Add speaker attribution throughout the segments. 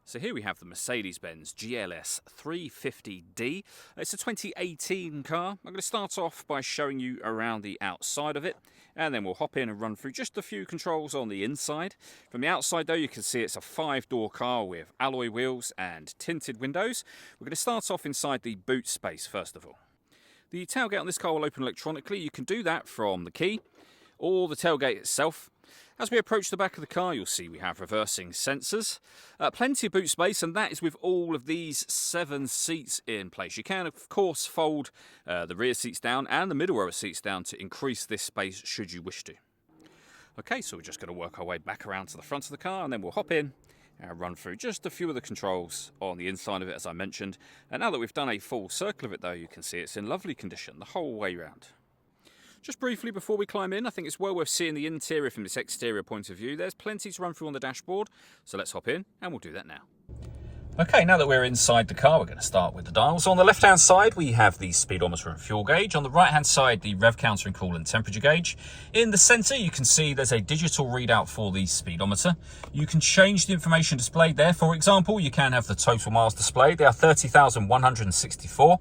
Speaker 1: So here we have the Mercedes-Benz GLS350d. It's a 2018 car. I'm going to start off by showing you around the outside of it, and then we'll hop in and run through just a few controls on the inside. From the outside though, you can see it's a 5-door car with alloy wheels and tinted windows. We're going to start off inside the boot space first of all. The tailgate on this car will open electronically. You can do that from the key or the tailgate itself. As we approach the back of the car, you'll see we have reversing sensors, plenty of boot space, and that is with all of these 7 seats in place. You can, of course, fold the rear seats down and the middle row of seats down to increase this space should you wish to. Okay, so we're just going to work our way back around to the front of the car, and then we'll hop in and run through just a few of the controls on the inside of it, as I mentioned. And now that we've done a full circle of it, though, you can see it's in lovely condition the whole way round. Just briefly before we climb in, I think it's well worth seeing the interior from this exterior point of view. There's plenty to run through on the dashboard, so let's hop in and we'll do that now. Okay, now that we're inside the car, we're going to start with the dials. On the left-hand side, we have the speedometer and fuel gauge. On the right-hand side, the rev counter and coolant temperature gauge. In the centre, you can see there's a digital readout for the speedometer. You can change the information displayed there. For example, you can have the total miles displayed. They are 30,164.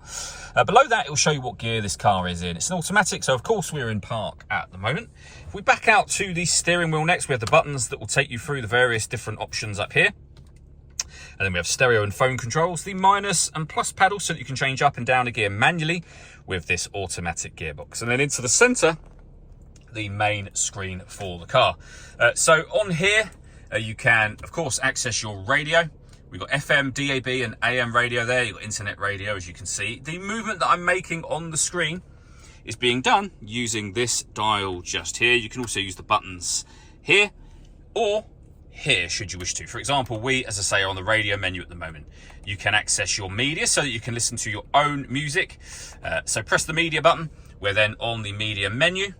Speaker 1: Below that, it will show you what gear this car is in. It's an automatic, so of course we're in park at the moment. If we back out to the steering wheel next, we have the buttons that will take you through the various different options up here. And then we have stereo and phone controls, the minus and plus pedal so that you can change up and down a gear manually with this automatic gearbox. And then into the center, the main screen for the car. So on here, you can, of course, access your radio. We've got FM, DAB and AM radio there. You've got internet radio, as you can see. The movement that I'm making on the screen is being done using this dial just here. You can also use the buttons here or here should you wish to. For example, we, as I say, are on the radio menu at the moment. You can access your media so that you can listen to your own music. So press the media button. We're then on the media menu.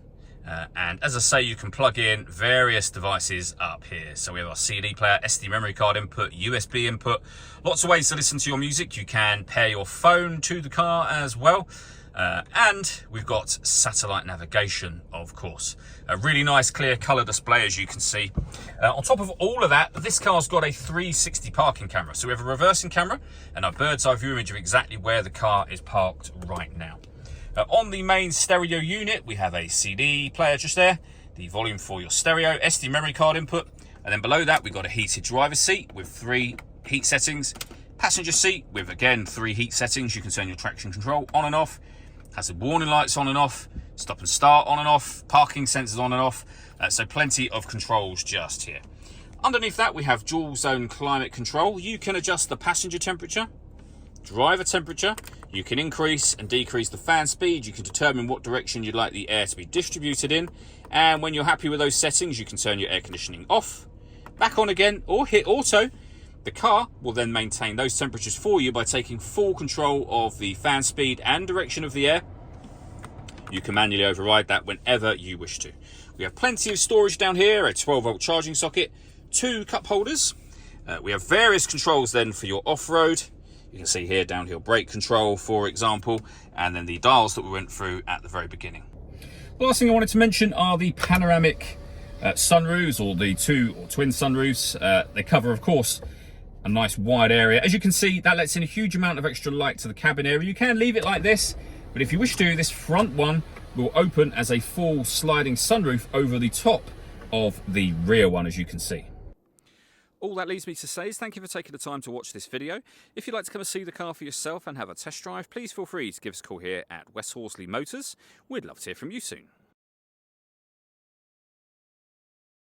Speaker 1: And as I say, you can plug in various devices up here. So we have our CD player, SD memory card input, USB input, lots of ways to listen to your music. You can pair your phone to the car as well. And we've got satellite navigation, of course. A really nice clear colour display, as you can see. On top of all of that, this car's got a 360 parking camera. So we have a reversing camera and a bird's eye view image of exactly where the car is parked right now. On the main stereo unit, we have a CD player just there, the volume for your stereo, SD memory card input, and then below that we've got a heated driver's seat with 3 heat settings, passenger seat with, again, 3 heat settings. You can turn your traction control on and off, has the warning lights on and off, stop and start on and off, parking sensors on and off, so plenty of controls just here. Underneath that we have dual zone climate control. You can adjust the passenger temperature, driver temperature, you can increase and decrease the fan speed, you can determine what direction you'd like the air to be distributed in, and when you're happy with those settings you can turn your air conditioning off, back on again, or hit auto. The car will then maintain those temperatures for you by taking full control of the fan speed and direction of the air. You can manually override that whenever you wish to. We have plenty of storage down here, a 12-volt charging socket, 2 cup holders. We have various controls then for your off-road. You can see here downhill brake control, for example, and then the dials that we went through at the very beginning. The last thing I wanted to mention are the panoramic sunroofs, or the 2 or twin sunroofs. They cover, of course, a nice wide area. As you can see, that lets in a huge amount of extra light to the cabin area. You can leave it like this, but if you wish to, this front one will open as a full sliding sunroof over the top of the rear one, as you can see. All that leaves me to say is thank you for taking the time to watch this video. If you'd like to come and see the car for yourself and have a test drive, please feel free to give us a call here at West Horsley Motors. We'd love to hear from you soon.